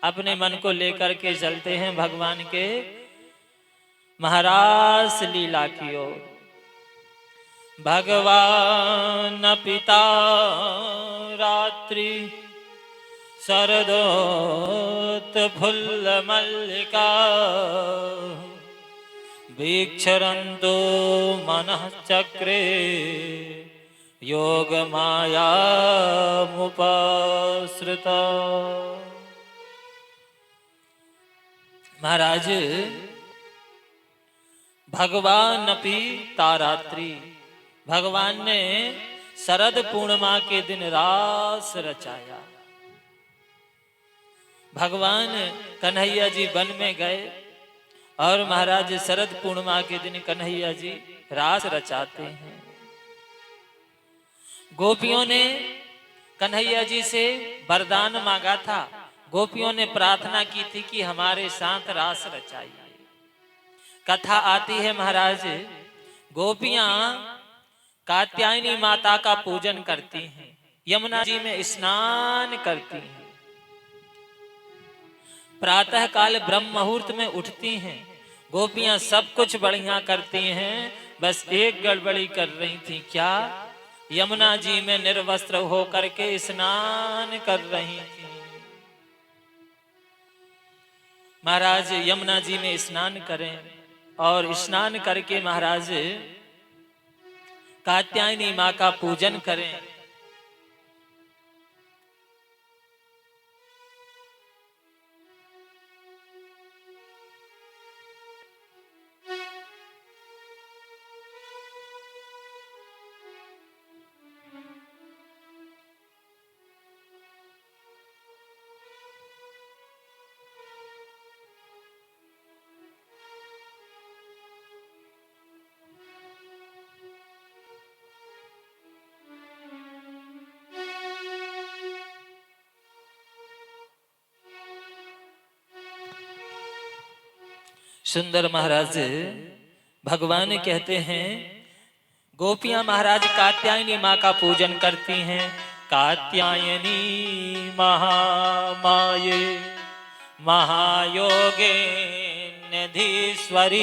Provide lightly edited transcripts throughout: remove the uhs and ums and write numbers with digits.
अपने मन को लेकर के चलते हैं भगवान के महारास लीला की ओर। भगवान पिता रात्रि शरदोत फुल्ल मल्लिका वीक्षरन्तो मनः चक्रे योग माया मुपाश्रिता। महाराज भगवान अपि तारात्रि, भगवान ने शरद पूर्णिमा के दिन रास रचाया। भगवान कन्हैया जी वन में गए और महाराज शरद पूर्णिमा के दिन कन्हैया जी रास रचाते हैं। गोपियों ने कन्हैया जी से वरदान मांगा था। गोपियों ने प्रार्थना की थी कि हमारे साथ रास रचाइए। कथा आती है महाराज, गोपियां कात्यायनी माता का पूजन करती हैं, यमुना जी में स्नान करती हैं, प्रातः काल ब्रह्म मुहूर्त में उठती हैं। गोपियां सब कुछ बढ़िया करती हैं, बस एक गड़बड़ी कर रही थी। क्या? यमुना जी में निर्वस्त्र होकर के स्नान कर रही थी। महाराज यमुना जी में स्नान करें और स्नान करके महाराज कात्यायनी माँ का पूजन करें। सुंदर महाराज भगवान कहते हैं, गोपियां महाराज कात्यायनी माँ का पूजन करती हैं। कात्यायनी महामाये महायोगे निधीश्वरी।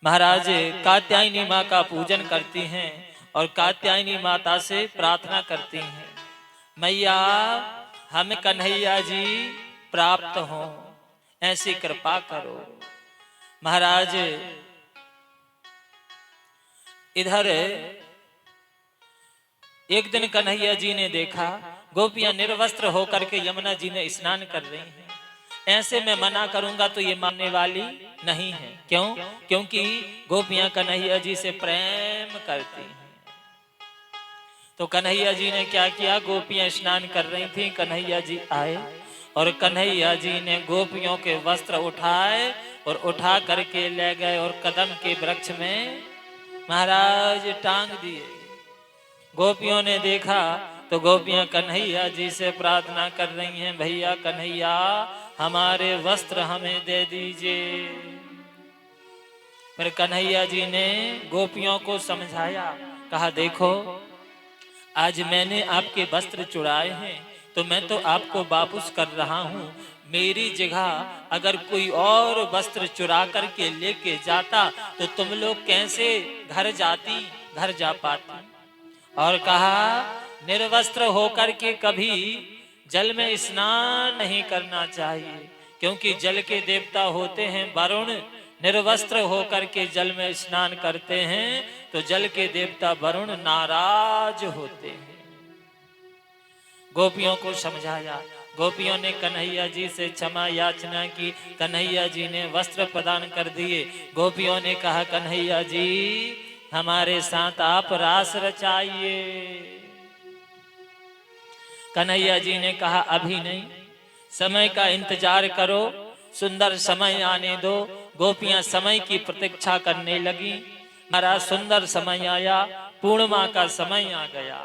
महाराज कात्यायनी माँ का पूजन करती हैं और कात्यायनी माता से प्रार्थना करती हैं, मैया हमें कन्हैया जी प्राप्त हों, ऐसी कृपा करो। महाराज इधर एक दिन कन्हैया जी ने देखा गोपियां निर्वस्त्र होकर के यमुना जी में स्नान कर रही हैं। ऐसे मैं मना करूंगा तो ये मानने वाली नहीं है। क्यों? क्योंकि गोपियां कन्हैया जी से प्रेम करती हैं। तो कन्हैया जी ने क्या किया, गोपियां स्नान कर रही थी, कन्हैया जी आए और कन्हैया जी ने गोपियों के वस्त्र उठाए और उठा करके ले गए और कदम के वृक्ष में महाराज टांग दिए। गोपियों ने देखा तो गोपियां कन्हैया जी से प्रार्थना कर रही हैं, भैया कन्हैया हमारे वस्त्र हमें दे दीजिए। फिर कन्हैया जी ने गोपियों को समझाया, कहा देखो आज मैंने आपके वस्त्र चुराए हैं तो मैं तो आपको वापस कर रहा हूँ। मेरी जगह अगर कोई और वस्त्र चुरा करके लेके जाता तो तुम लोग कैसे घर जा पाती। और कहा निर्वस्त्र होकर के कभी जल में स्नान नहीं करना चाहिए, क्योंकि जल के देवता होते हैं वरुण। निर्वस्त्र होकर के जल में स्नान करते हैं तो जल के देवता वरुण नाराज होते हैं। गोपियों को समझाया, गोपियों ने कन्हैया जी से क्षमा याचना की, कन्हैया जी ने वस्त्र प्रदान कर दिए। गोपियों ने कहा कन्हैया जी हमारे साथ आप रास रचाइए। कन्हैया जी ने कहा अभी नहीं, समय का इंतजार करो, सुंदर समय आने दो। गोपियां समय की प्रतीक्षा करने लगी। महाराज सुंदर समय आया, पूर्णिमा का समय आ गया।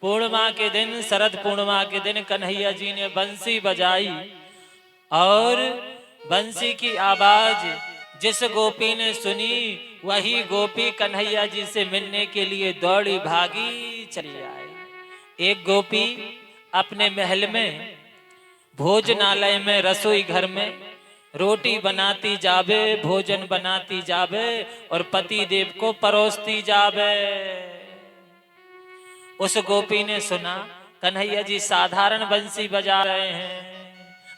पूर्णिमा के दिन, शरद पूर्णिमा के दिन कन्हैया जी ने बंसी बजाई और बंसी की आवाज जिस गोपी ने सुनी वही गोपी कन्हैया जी से मिलने के लिए दौड़ी भागी चली आई। एक गोपी अपने महल में, भोजनालय में, रसोई घर में रोटी बनाती जावे, भोजन बनाती जावे और पति देव को परोसती जावे। उस गोपी ने सुना कन्हैया जी साधारण बंसी बजा रहे हैं,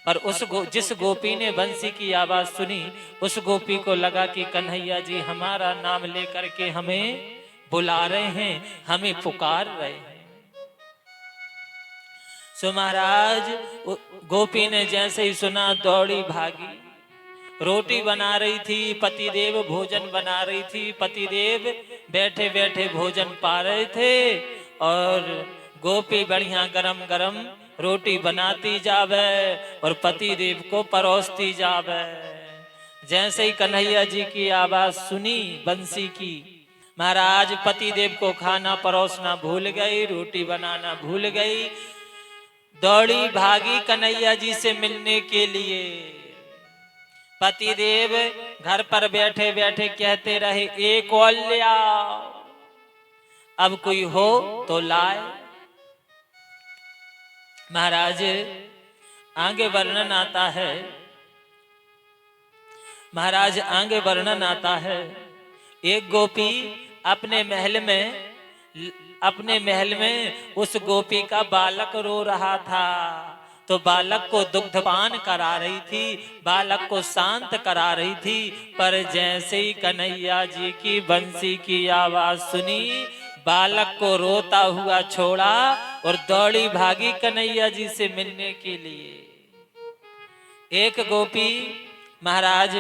पर जिस गोपी ने बंसी की आवाज सुनी, उस गोपी को लगा कि कन्हैया जी हमारा नाम लेकर के हमें बुला रहे हैं, हमें पुकार रहे हैं। सो महाराज गोपी ने जैसे ही सुना दौड़ी भागी। रोटी बना रही थी, पतिदेव भोजन बना रही थी, पतिदेव बैठे बैठे भोजन पा रहे थे और गोपी बढ़िया गरम गरम रोटी बनाती जावे और पतिदेव को परोसती जावे। जैसे ही कन्हैया जी की आवाज सुनी बंसी की, महाराज पतिदेव को खाना परोसना भूल गई, रोटी बनाना भूल गई, दौड़ी भागी कन्हैया जी से मिलने के लिए। पतिदेव घर पर बैठे बैठे कहते रहे, एक और ले आओ, अब कोई हो तो लाए। महाराज आगे वर्णन आता है, महाराज आगे वर्णन आता है, एक गोपी अपने महल में उस गोपी का बालक रो रहा था, तो बालक को दुग्धपान करा रही थी, बालक को शांत करा रही थी। पर जैसे ही कन्हैया जी की बंसी की आवाज सुनी, बालक को रोता हुआ छोड़ा और दौड़ी भागी कन्हैया जी से मिलने के लिए। एक गोपी महाराज,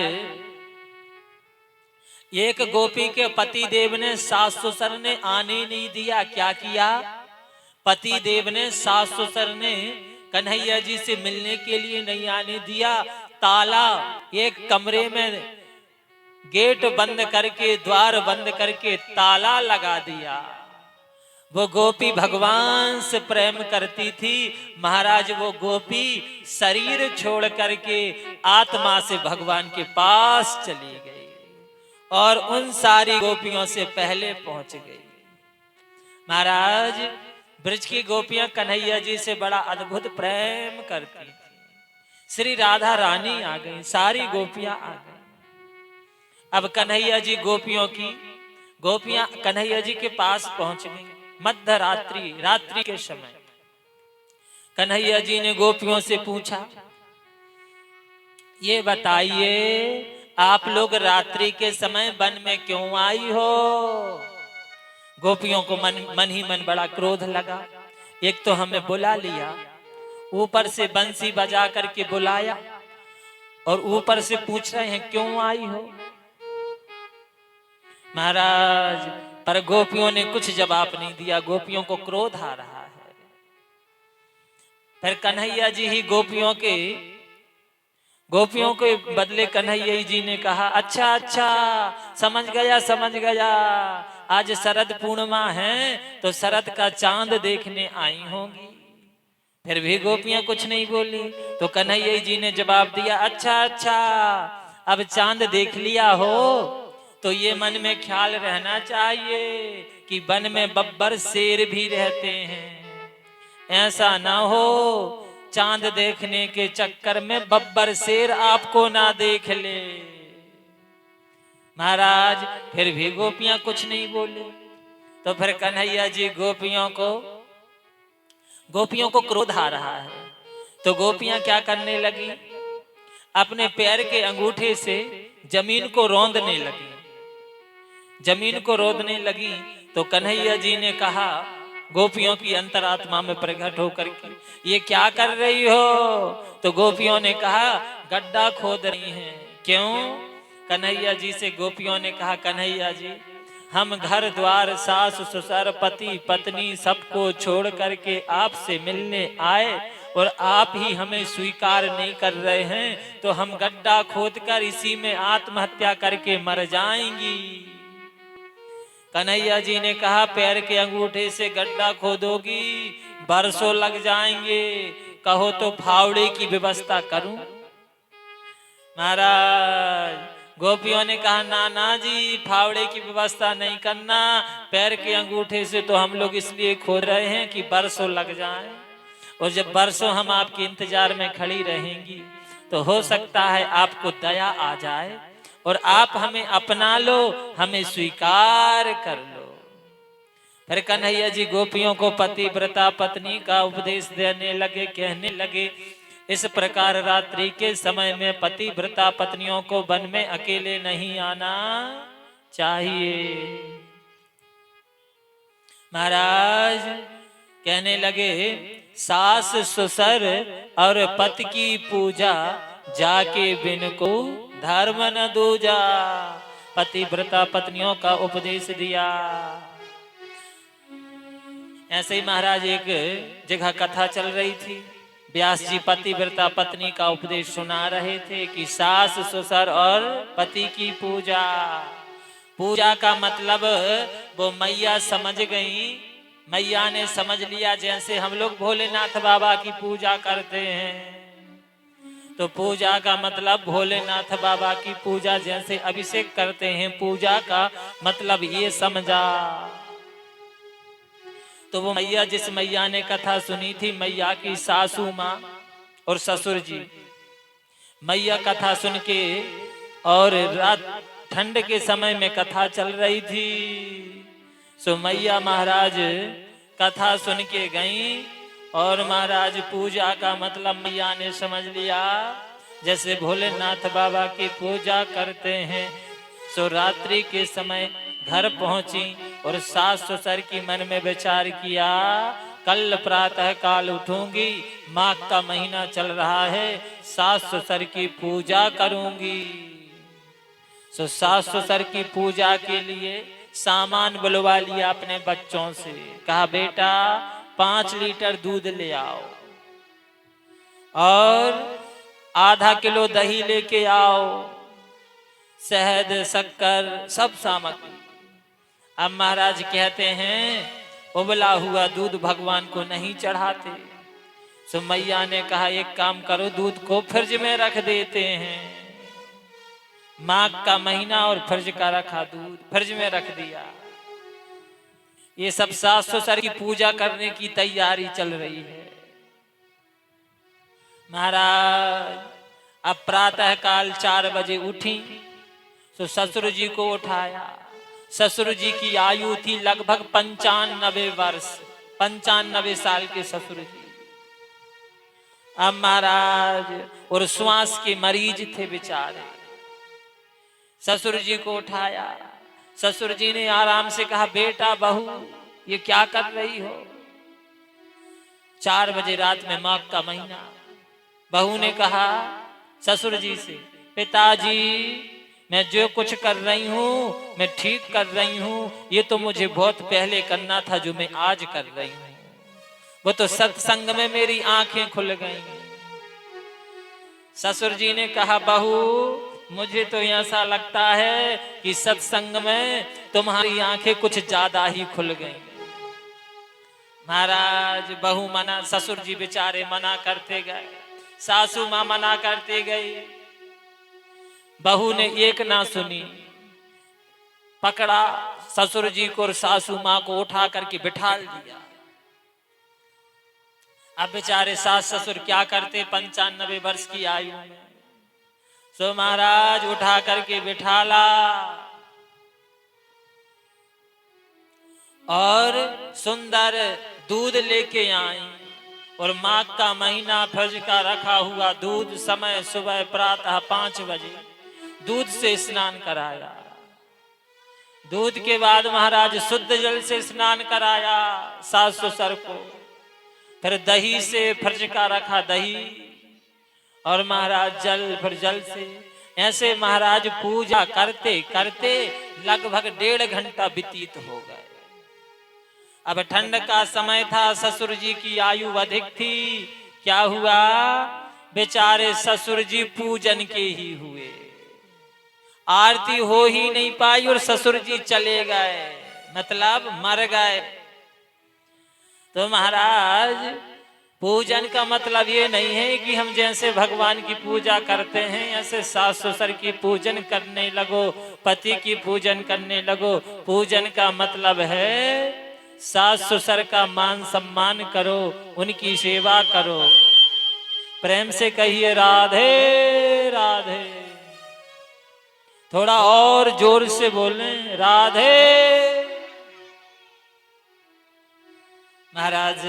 एक गोपी के पति देव ने सास ससुर ने आने नहीं दिया। क्या किया? पति देव ने सास ससुर ने कन्हैया जी से मिलने के लिए नहीं आने दिया। ताला, एक कमरे में गेट बंद करके, द्वार बंद करके ताला लगा दिया। वो गोपी भगवान से प्रेम करती थी। महाराज वो गोपी शरीर छोड़ करके आत्मा से भगवान के पास चली गई और उन सारी गोपियों से पहले पहुंच गई। महाराज ब्रज की गोपियां कन्हैया जी से बड़ा अद्भुत प्रेम करती थी। श्री राधा रानी आ गई, सारी गोपियां आ गई। अब कन्हैया जी गोपियां कन्हैया जी के पास पहुंच गई। मध्य रात्रि, रात्रि के समय कन्हैया जी ने गोपियों से पूछा, ये बताइए आप लोग रात्रि के समय वन में क्यों आई हो? गोपियों को मन ही मन बड़ा क्रोध लगा। एक तो हमें बुला लिया, ऊपर से बंसी बजा करके बुलाया और ऊपर से पूछ रहे हैं क्यों आई हो? महाराज पर गोपियों ने कुछ जवाब नहीं दिया। गोपियों को क्रोध आ रहा है। फिर कन्हैया जी ही गोपियों के बदले कन्हैया जी ने कहा, अच्छा अच्छा समझ गया, आज शरद पूर्णिमा है तो शरद का चांद देखने आई होंगी। फिर भी गोपियां कुछ नहीं बोली। तो कन्हैया जी ने जवाब दिया, अच्छा अच्छा अब चांद देख लिया हो तो ये मन में ख्याल रहना चाहिए कि वन में बब्बर शेर भी रहते हैं। ऐसा ना हो चांद देखने के चक्कर में बब्बर शेर आपको ना देख ले। महाराज फिर भी गोपियां कुछ नहीं बोली। तो फिर कन्हैया जी गोपियों को क्रोध आ रहा है तो गोपियां क्या करने लगी, अपने पैर के अंगूठे से जमीन को रौंदने लगी। जमीन को रौंदने लगी तो कन्हैया जी ने कहा, गोपियों की अंतरात्मा में प्रकट होकर के, ये क्या कर रही हो? तो गोपियों ने कहा, गड्ढा खोद रही हैं। क्यों? कन्हैया जी से गोपियों ने कहा, कन्हैया जी हम घर द्वार सास ससुर पति पत्नी सबको छोड़ करके आपसे मिलने आए और आप ही हमें स्वीकार नहीं कर रहे हैं तो हम गड्ढा खोदकर इसी में आत्महत्या करके मर जाएंगी। कन्हैया जी ने कहा, पैर के अंगूठे से गड्ढा खोदोगी बरसों लग जाएंगे, कहो तो फावड़े की व्यवस्था करूं। महाराज गोपियों ने कहा, ना जी फावड़े की व्यवस्था नहीं करना, पैर के अंगूठे से तो हम लोग इसलिए खोद रहे हैं कि बरसों लग जाएं। और जब बरसों हम आपके इंतजार में खड़ी रहेंगी तो हो सकता है आपको दया आ जाए और आप हमें अपना लो, हमें स्वीकार कर लो। फिर कन्हैया जी गोपियों को पतिव्रता पत्नी का उपदेश देने लगे, कहने लगे इस प्रकार रात्रि के समय में पतिव्रता पत्नियों को वन में अकेले नहीं आना चाहिए। महाराज कहने लगे सास ससुर और पति की पूजा जाके बिन को धर्म न दूजा। पतिव्रता पत्नियों का उपदेश दिया। ऐसे ही महाराज एक जगह कथा चल रही थी, व्यास जी पतिव्रता पत्नी का उपदेश सुना रहे थे कि सास ससुर और पति की पूजा। पूजा का मतलब वो मैया समझ गई, मैया ने समझ लिया। जैसे हम लोग भोलेनाथ बाबा की पूजा करते हैं तो पूजा का मतलब भोलेनाथ बाबा की पूजा जैसे अभिषेक करते हैं, पूजा का मतलब ये समझा। तो वो मैया, जिस मैया ने कथा सुनी थी, मैया की सासू माँ और ससुर जी, मैया कथा सुन के और रात ठंड के समय में कथा चल रही थी, सो मैया महाराज कथा सुन के गई और महाराज पूजा का मतलब मैया ने समझ लिया। जैसे भोलेनाथ बाबा की पूजा करते हैं, सो रात्रि के समय घर पहुंची और सास ससुर की मन में विचार किया कल प्रातः काल उठूंगी, माघ का महीना चल रहा है, सास ससुर की पूजा करूंगी। सो सास ससुर की पूजा के लिए सामान बुलवा लिया अपने बच्चों से, कहा बेटा 5 लीटर दूध ले आओ और आधा किलो दही लेके आओ, शहद शक्कर सब सामग्री। अब महाराज कहते हैं उबला हुआ दूध भगवान को नहीं चढ़ाते। सो मैया ने कहा एक काम करो, दूध को फ्रिज में रख देते हैं। माघ का महीना और फ्रिज का रखा दूध, फ्रिज में रख दिया। ये सब सास ससुर की पूजा करने की तैयारी चल रही है। महाराज अब प्रातः काल 4 बजे उठी तो ससुर जी को उठाया। ससुर जी की आयु थी लगभग 95 वर्ष, 95 साल के ससुर जी। अब महाराज और श्वास के मरीज थे बेचारे। ससुर जी को उठाया, ससुर जी ने आराम से कहा बेटा बहू ये क्या कर रही हो। 4 बजे रात में माघ का महीना। बहू ने कहा ससुर जी से, पिताजी मैं जो कुछ कर रही हूँ मैं ठीक कर रही हूँ, ये तो मुझे बहुत पहले करना था जो मैं आज कर रही हूँ। वो तो सत्संग में मेरी आंखें खुल गई। ससुर जी ने कहा बहू मुझे तो ऐसा लगता है कि सत्संग में तुम्हारी आंखें कुछ ज्यादा ही खुल गई। महाराज बहू मना, ससुर जी बेचारे मना करते गए, सासू माँ मना करते गई। बहू ने एक ना सुनी, पकड़ा ससुर जी को और सासू माँ को उठा करके बिठा दिया। अब बेचारे सास ससुर क्या करते 95 वर्ष की आयु में। सो महाराज उठा करके बिठाला और सुंदर दूध लेके आई और माघ का महीना फ्रिज का रखा हुआ दूध, समय सुबह प्रातः 5 बजे दूध से स्नान कराया। दूध के बाद महाराज शुद्ध जल से स्नान कराया सास ससुर को। फिर दही से फ्रिज का रखा दही और महाराज जल, फिर जल से, ऐसे महाराज पूजा करते करते लगभग 1.5 घंटा व्यतीत हो गए। अब ठंड का समय था, ससुर जी की आयु अधिक थी। क्या हुआ, बेचारे ससुर जी पूजन के ही हुए, आरती हो ही नहीं पाई और ससुर जी चले गए, मतलब मर गए। तो महाराज पूजन का मतलब ये नहीं है कि हम जैसे भगवान की पूजा करते हैं ऐसे सास ससुर की पूजन करने लगो, पति की पूजन करने लगो। पूजन का मतलब है सास ससुर का मान सम्मान करो, उनकी सेवा करो। प्रेम से कहिए राधे राधे। थोड़ा और जोर से बोलें राधे। महाराज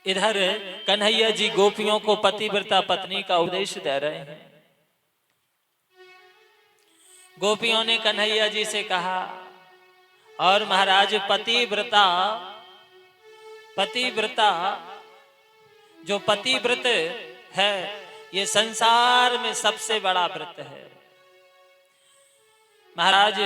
इधर कन्हैया जी गोपियों को पतिव्रता पत्नी का उपदेश दे रहे हैं। गोपियों ने कन्हैया जी से कहा, और महाराज पतिव्रता जो पतिव्रत है ये संसार में सबसे बड़ा व्रत है। महाराज